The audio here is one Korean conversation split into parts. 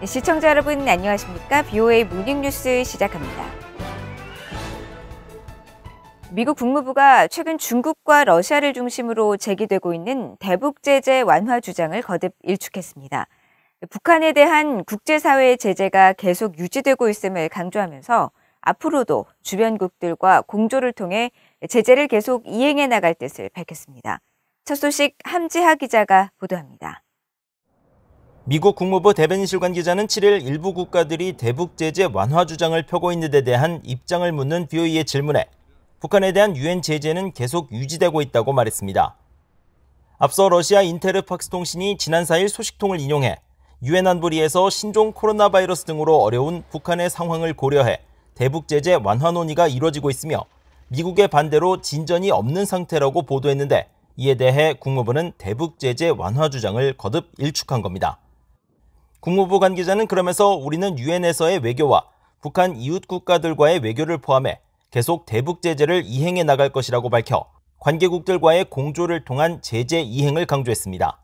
시청자 여러분 안녕하십니까? BOA 모닝뉴스 시작합니다. 미국 국무부가 최근 중국과 러시아를 중심으로 제기되고 있는 대북 제재 완화 주장을 거듭 일축했습니다. 북한에 대한 국제사회의 제재가 계속 유지되고 있음을 강조하면서 앞으로도 주변국들과 공조를 통해 제재를 계속 이행해 나갈 뜻을 밝혔습니다. 첫 소식 함지하 기자가 보도합니다. 미국 국무부 대변인실관 기자는 7일 일부 국가들이 대북 제재 완화 주장을 펴고 있는 데 대한 입장을 묻는 BOA의 질문에 북한에 대한 유엔 제재는 계속 유지되고 있다고 말했습니다. 앞서 러시아 인테르팍스 통신이 지난 4일 소식통을 인용해 유엔 안보리에서 신종 코로나 바이러스 등으로 어려운 북한의 상황을 고려해 대북 제재 완화 논의가 이루어지고 있으며 미국의 반대로 진전이 없는 상태라고 보도했는데 이에 대해 국무부는 대북 제재 완화 주장을 거듭 일축한 겁니다. 국무부 관계자는 그러면서 우리는 유엔에서의 외교와 북한 이웃 국가들과의 외교를 포함해 계속 대북 제재를 이행해 나갈 것이라고 밝혀 관계국들과의 공조를 통한 제재 이행을 강조했습니다.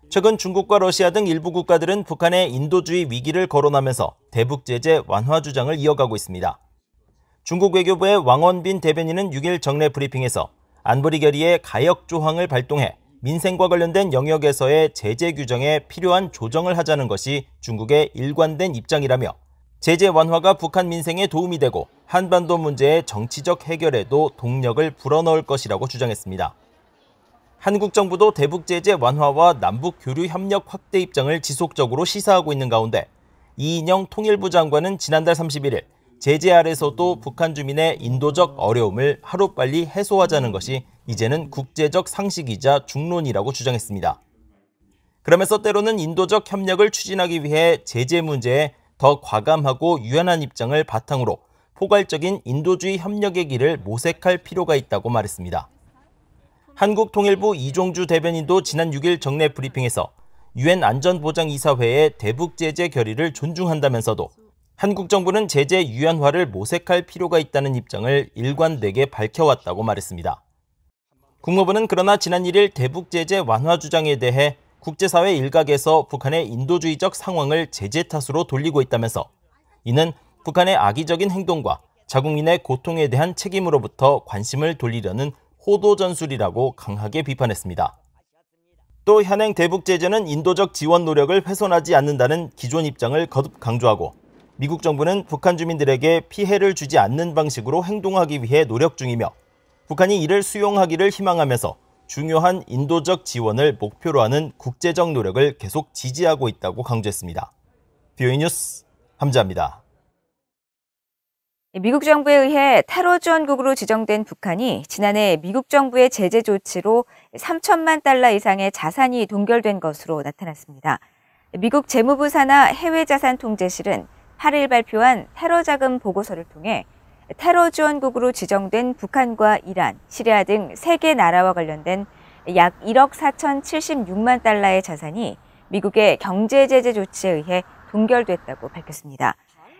최근 중국과 러시아 등 일부 국가들은 북한의 인도주의 위기를 거론하면서 대북 제재 완화 주장을 이어가고 있습니다. 중국 외교부의 왕원빈 대변인은 6일 정례 브리핑에서 안보리 결의의 가역 조항을 발동해 민생과 관련된 영역에서의 제재 규정에 필요한 조정을 하자는 것이 중국의 일관된 입장이라며 제재 완화가 북한 민생에 도움이 되고 한반도 문제의 정치적 해결에도 동력을 불어넣을 것이라고 주장했습니다. 한국 정부도 대북 제재 완화와 남북 교류 협력 확대 입장을 지속적으로 시사하고 있는 가운데 이인영 통일부 장관은 지난달 31일 제재 아래서도 북한 주민의 인도적 어려움을 하루빨리 해소하자는 것이 이제는 국제적 상식이자 중론이라고 주장했습니다. 그러면서 때로는 인도적 협력을 추진하기 위해 제재 문제에 더 과감하고 유연한 입장을 바탕으로 포괄적인 인도주의 협력의 길을 모색할 필요가 있다고 말했습니다. 한국통일부 이종주 대변인도 지난 6일 정례 브리핑에서 유엔 안전보장이사회의 대북 제재 결의를 존중한다면서도 한국 정부는 제재 유연화를 모색할 필요가 있다는 입장을 일관되게 밝혀왔다고 말했습니다. 국무부는 그러나 지난 1일 대북 제재 완화 주장에 대해 국제사회 일각에서 북한의 인도주의적 상황을 제재 탓으로 돌리고 있다면서 이는 북한의 악의적인 행동과 자국민의 고통에 대한 책임으로부터 관심을 돌리려는 호도 전술이라고 강하게 비판했습니다. 또 현행 대북 제재는 인도적 지원 노력을 훼손하지 않는다는 기존 입장을 거듭 강조하고 미국 정부는 북한 주민들에게 피해를 주지 않는 방식으로 행동하기 위해 노력 중이며 북한이 이를 수용하기를 희망하면서 중요한 인도적 지원을 목표로 하는 국제적 노력을 계속 지지하고 있다고 강조했습니다. BOA 뉴스 함지하입니다. 미국 정부에 의해 테러 지원국으로 지정된 북한이 지난해 미국 정부의 제재 조치로 3천만 달러 이상의 자산이 동결된 것으로 나타났습니다. 미국 재무부 산하 해외자산통제실은 8일 발표한 테러 자금 보고서를 통해 테러 지원국으로 지정된 북한과 이란, 시리아 등 3개 나라와 관련된 약 1억 4,076만 달러의 자산이 미국의 경제 제재 조치에 의해 동결됐다고 밝혔습니다.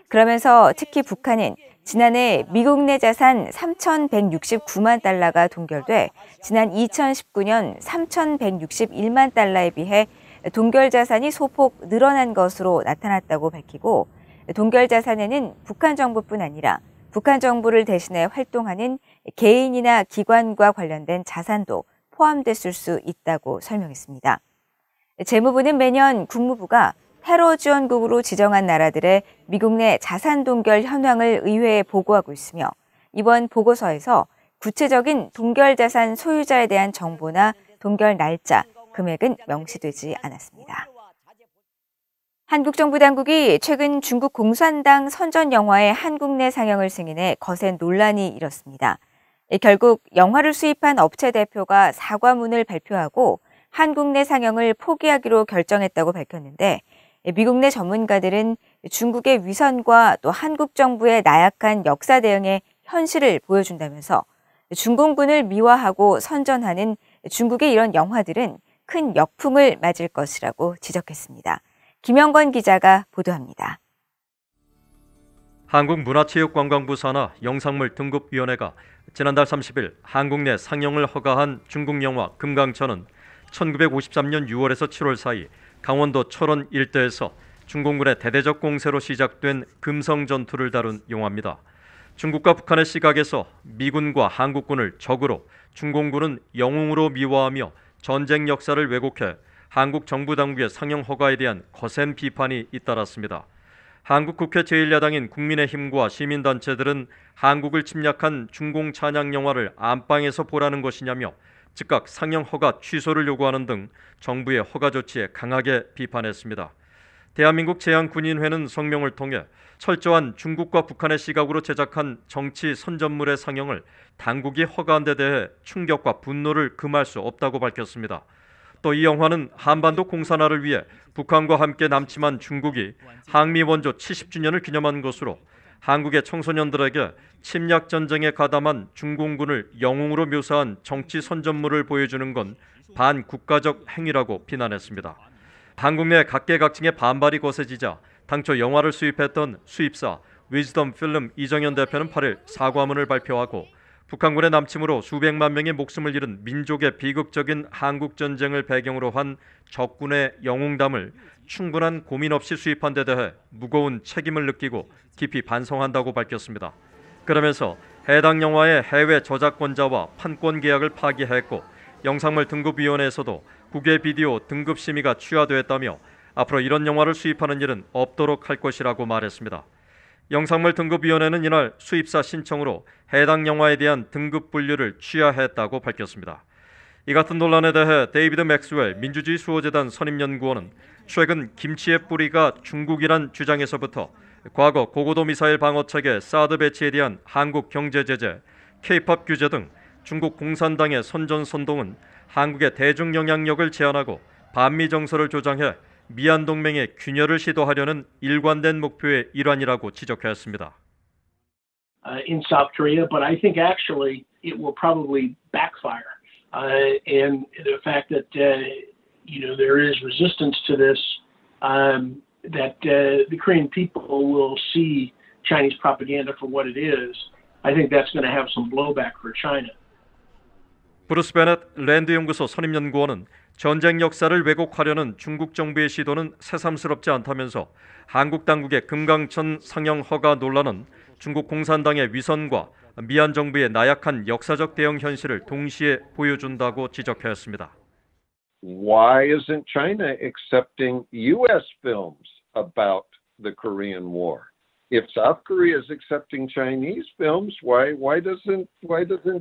그러면서 특히 북한은 지난해 미국 내 자산 3,169만 달러가 동결돼 지난 2019년 3,161만 달러에 비해 동결 자산이 소폭 늘어난 것으로 나타났다고 밝히고 동결 자산에는 북한 정부뿐 아니라 북한 정부를 대신해 활동하는 개인이나 기관과 관련된 자산도 포함됐을 수 있다고 설명했습니다. 재무부는 매년 국무부가 테러 지원국으로 지정한 나라들의 미국 내 자산 동결 현황을 의회에 보고하고 있으며 이번 보고서에서 구체적인 동결 자산 소유자에 대한 정보나 동결 날짜, 금액은 명시되지 않았습니다. 한국 정부 당국이 최근 중국 공산당 선전 영화의 한국 내 상영을 승인해 거센 논란이 일었습니다. 결국 영화를 수입한 업체 대표가 사과문을 발표하고 한국 내 상영을 포기하기로 결정했다고 밝혔는데 미국 내 전문가들은 중국의 위선과 또 한국 정부의 나약한 역사 대응의 현실을 보여준다면서 중공군을 미화하고 선전하는 중국의 이런 영화들은 큰 역풍을 맞을 것이라고 지적했습니다. 김영건 기자가 보도합니다. 한국문화체육관광부 산하 영상물 등급위원회가 지난달 30일 한국 내 상영을 허가한 중국 영화 금강천은 1953년 6월에서 7월 사이 강원도 철원 일대에서 중공군의 대대적 공세로 시작된 금성 전투를 다룬 영화입니다. 중국과 북한의 시각에서 미군과 한국군을 적으로, 중공군은 영웅으로 미화하며 전쟁 역사를 왜곡해 한국 정부 당국의 상영 허가에 대한 거센 비판이 잇따랐습니다. 한국 국회 제1야당인 국민의힘과 시민단체들은 한국을 침략한 중공 찬양 영화를 안방에서 보라는 것이냐며 즉각 상영 허가 취소를 요구하는 등 정부의 허가 조치에 강하게 비판했습니다. 대한민국 제한군인회는 성명을 통해 철저한 중국과 북한의 시각으로 제작한 정치 선전물의 상영을 당국이 허가한 데 대해 충격과 분노를 금할 수 없다고 밝혔습니다. 또 이 영화는 한반도 공산화를 위해 북한과 함께 남침한 중국이 항미 원조 70주년을 기념한 것으로 한국의 청소년들에게 침략 전쟁에 가담한 중공군을 영웅으로 묘사한 정치 선전물을 보여주는 건 반국가적 행위라고 비난했습니다. 한국 내 각계각층의 반발이 거세지자 당초 영화를 수입했던 수입사 위즈덤 필름 이정현 대표는 8일 사과문을 발표하고 북한군의 남침으로 수백만 명의 목숨을 잃은 민족의 비극적인 한국 전쟁을 배경으로 한 적군의 영웅담을 충분한 고민 없이 수입한 데 대해 무거운 책임을 느끼고 깊이 반성한다고 밝혔습니다. 그러면서 해당 영화의 해외 저작권자와 판권 계약을 파기했고 영상물 등급위원회에서도 국외 비디오 등급 심의가 취하되었다며 앞으로 이런 영화를 수입하는 일은 없도록 할 것이라고 말했습니다. 영상물 등급위원회는 이날 수입사 신청으로 해당 영화에 대한 등급 분류를 취하했다고 밝혔습니다. 이 같은 논란에 대해 데이비드 맥스웰 민주주의 수호재단 선임연구원은 최근 김치의 뿌리가 중국이란 주장에서부터 과거 고고도 미사일 방어체계 사드 배치에 대한 한국 경제 제재, K-팝 규제 등 중국 공산당의 선전선동은 한국의 대중 영향력을 제한하고 반미 정서를 조장해 미한 동맹의 균열을 시도하려는 일관된 목표의 일환이라고 지적했습니다. In South Korea, but I think actually it will probably backfire. And the fact that there is resistance to this, that the Korean people will see Chinese propaganda for what it is, I think that's going to have some blowback for China. 브루스 베넷 랜드 연구소 선임연구원은 전쟁 역사를 왜곡하려는 중국 정부의 시도는 새삼스럽지 않다면서 한국 당국의 금강천 상영 허가 논란은 중국 공산당의 위선과 미얀 정부의 나약한 역사적 대응 현실을 동시에 보여준다고 지적했습니다. Why isn't China accepting U.S. films about the Korean War? If South Korea is accepting Chinese films, why doesn't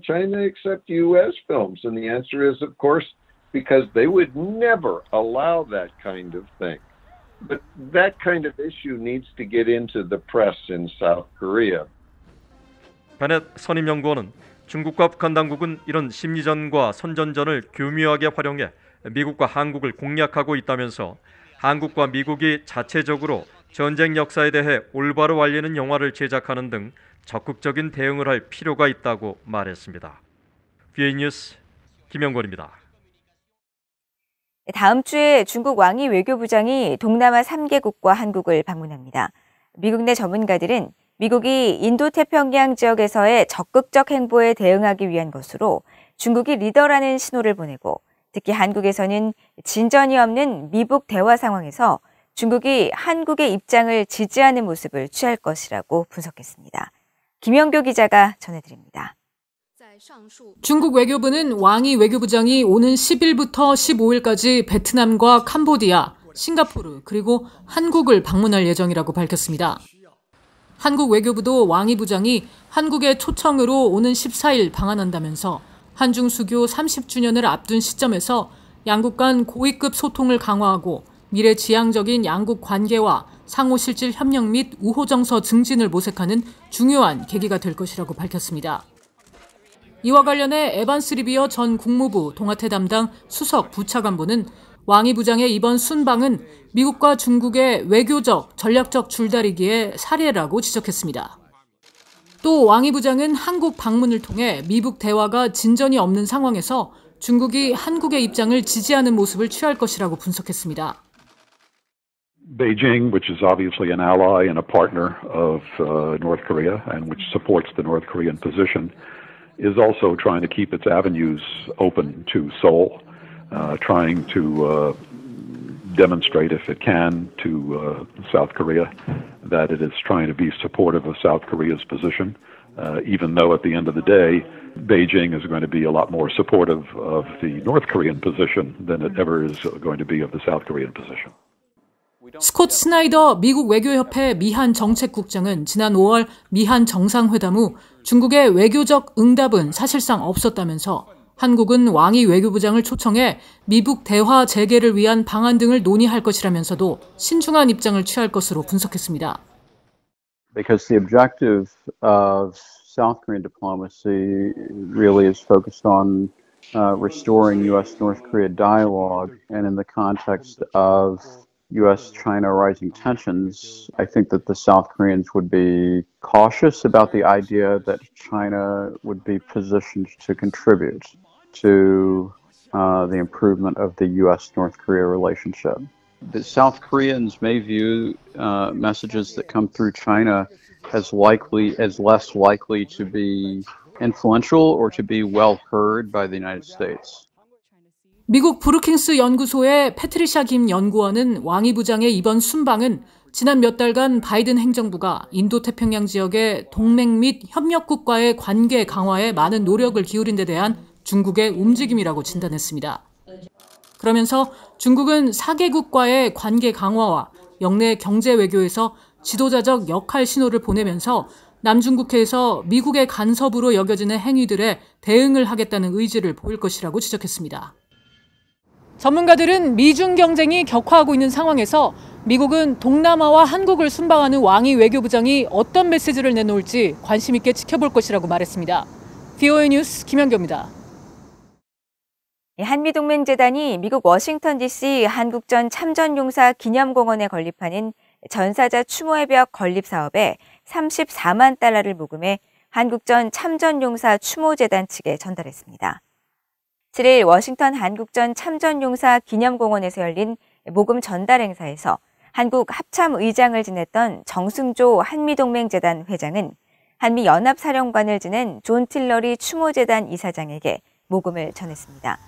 China accept U.S. films? And the answer is, of course, because they would never allow that kind of thing. But that kind of issue needs to get into the press in South Korea. 베넷 선임연구원은 중국과 북한 당국은 이런 심리전과 선전전을 교묘하게 활용해 미국과 한국을 공략하고 있다면서 한국과 미국이 자체적으로 전쟁 역사에 대해 올바로 알리는 영화를 제작하는 등 적극적인 대응을 할 필요가 있다고 말했습니다. BA 뉴스 김영권입니다. 다음 주에 중국 왕이 외교부장이 동남아 3개국과 한국을 방문합니다. 미국 내 전문가들은 미국이 인도태평양 지역에서의 적극적 행보에 대응하기 위한 것으로 중국이 리더라는 신호를 보내고 특히 한국에서는 진전이 없는 미북 대화 상황에서 중국이 한국의 입장을 지지하는 모습을 취할 것이라고 분석했습니다. 김영교 기자가 전해드립니다. 중국 외교부는 왕이 외교부장이 오는 10일부터 15일까지 베트남과 캄보디아, 싱가포르 그리고 한국을 방문할 예정이라고 밝혔습니다. 한국 외교부도 왕이 부장이 한국의 초청으로 오는 14일 방한한다면서 한중 수교 30주년을 앞둔 시점에서 양국 간 고위급 소통을 강화하고 미래 지향적인 양국 관계와 상호 실질 협력 및 우호 정서 증진을 모색하는 중요한 계기가 될 것이라고 밝혔습니다. 이와 관련해 에반스 리비어 전 국무부 동아태 담당 수석 부차관보는 왕이 부장의 이번 순방은 미국과 중국의 외교적, 전략적 줄다리기의 사례라고 지적했습니다. 또 왕이 부장은 한국 방문을 통해 미북 대화가 진전이 없는 상황에서 중국이 한국의 입장을 지지하는 모습을 취할 것이라고 분석했습니다. Beijing, which is obviously an ally and a partner of North Korea and which supports the North Korean position, is also trying to keep its avenues open to Seoul, trying to demonstrate, if it can, to South Korea that it is trying to be supportive of South Korea's position, even though at the end of the day, Beijing is going to be a lot more supportive of the North Korean position than it ever is going to be of the South Korean position. 스콧 스나이더 미국 외교협회 미한 정책국장은 지난 5월 미한 정상회담 후 중국의 외교적 응답은 사실상 없었다면서 한국은 왕이 외교부장을 초청해 미북 대화 재개를 위한 방안 등을 논의할 것이라면서도 신중한 입장을 취할 것으로 분석했습니다. Because the objective of South Korean diplomacy really is focused on restoring U.S.-North Korea dialogue, and in the context of U.S.-China rising tensions, I think that the South Koreans would be cautious about the idea that China would be positioned to contribute to the improvement of the U.S.-North Korea relationship. The South Koreans may view messages that come through China as less likely to be influential or to be well heard by the United States. 미국 브루킹스 연구소의 패트리샤 김 연구원은 왕이 부장의 이번 순방은 지난 몇 달간 바이든 행정부가 인도태평양 지역의 동맹 및 협력국과의 관계 강화에 많은 노력을 기울인 데 대한 중국의 움직임이라고 진단했습니다. 그러면서 중국은 4개국과의 관계 강화와 영내 경제 외교에서 지도자적 역할 신호를 보내면서 남중국해에서 미국의 간섭으로 여겨지는 행위들에 대응을 하겠다는 의지를 보일 것이라고 지적했습니다. 전문가들은 미중 경쟁이 격화하고 있는 상황에서 미국은 동남아와 한국을 순방하는 왕이 외교부장이 어떤 메시지를 내놓을지 관심 있게 지켜볼 것이라고 말했습니다. VOA 뉴스 김현교입니다. 한미동맹재단이 미국 워싱턴 DC 한국전 참전용사 기념공원에 건립하는 전사자 추모의 벽 건립 사업에 34만 달러를 모금해 한국전 참전용사 추모재단 측에 전달했습니다. 7일 워싱턴 한국전 참전용사 기념공원에서 열린 모금 전달 행사에서 한국 합참의장을 지냈던 정승조 한미동맹재단 회장은 한미연합사령관을 지낸 존 틸러리 추모재단 이사장에게 모금을 전했습니다.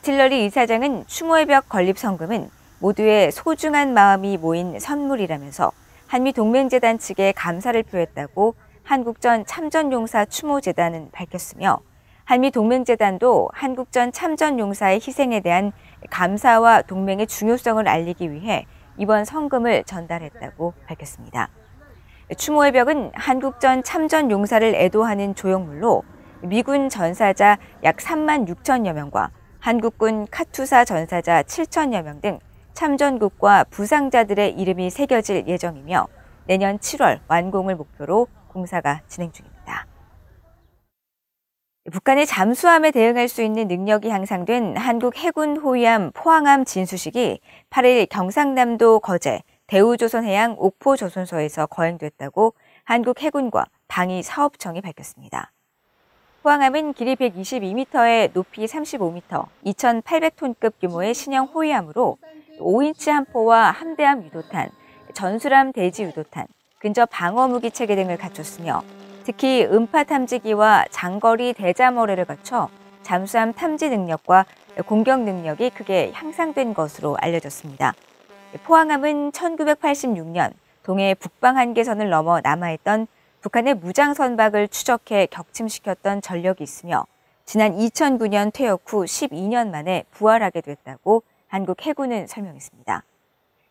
틸러리 이사장은 추모의 벽 건립 성금은 모두의 소중한 마음이 모인 선물이라면서 한미동맹재단 측에 감사를 표했다고 한국전 참전용사 추모재단은 밝혔으며 한미동맹재단도 한국전 참전용사의 희생에 대한 감사와 동맹의 중요성을 알리기 위해 이번 성금을 전달했다고 밝혔습니다. 추모의 벽은 한국전 참전용사를 애도하는 조형물로 미군 전사자 약 3만 6천여 명과 한국군 카투사 전사자 7천여 명 등 참전국과 부상자들의 이름이 새겨질 예정이며 내년 7월 완공을 목표로 공사가 진행 중입니다. 북한의 잠수함에 대응할 수 있는 능력이 향상된 한국 해군 호위함 포항함 진수식이 8일 경상남도 거제 대우조선해양 옥포조선소에서 거행됐다고 한국해군과 방위사업청이 밝혔습니다. 포항함은 길이 122m에 높이 35m, 2,800톤급 규모의 신형 호위함으로 5인치 함포와 함대함 유도탄, 전술함 대지 유도탄, 근접 방어무기 체계 등을 갖췄으며 특히 음파 탐지기와 장거리 대잠어뢰를 거쳐 잠수함 탐지 능력과 공격 능력이 크게 향상된 것으로 알려졌습니다. 포항함은 1986년 동해 북방 한계선을 넘어 남하했던 북한의 무장 선박을 추적해 격침시켰던 전력이 있으며 지난 2009년 퇴역 후 12년 만에 부활하게 됐다고 한국 해군은 설명했습니다.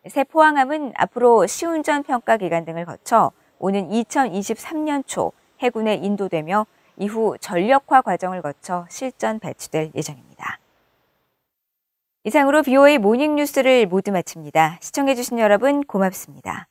새 포항함은 앞으로 시운전 평가 기간 등을 거쳐 오는 2023년 초 해군에 인도되며 이후 전력화 과정을 거쳐 실전 배치될 예정입니다. 이상으로 VOA 모닝뉴스를 모두 마칩니다. 시청해주신 여러분 고맙습니다.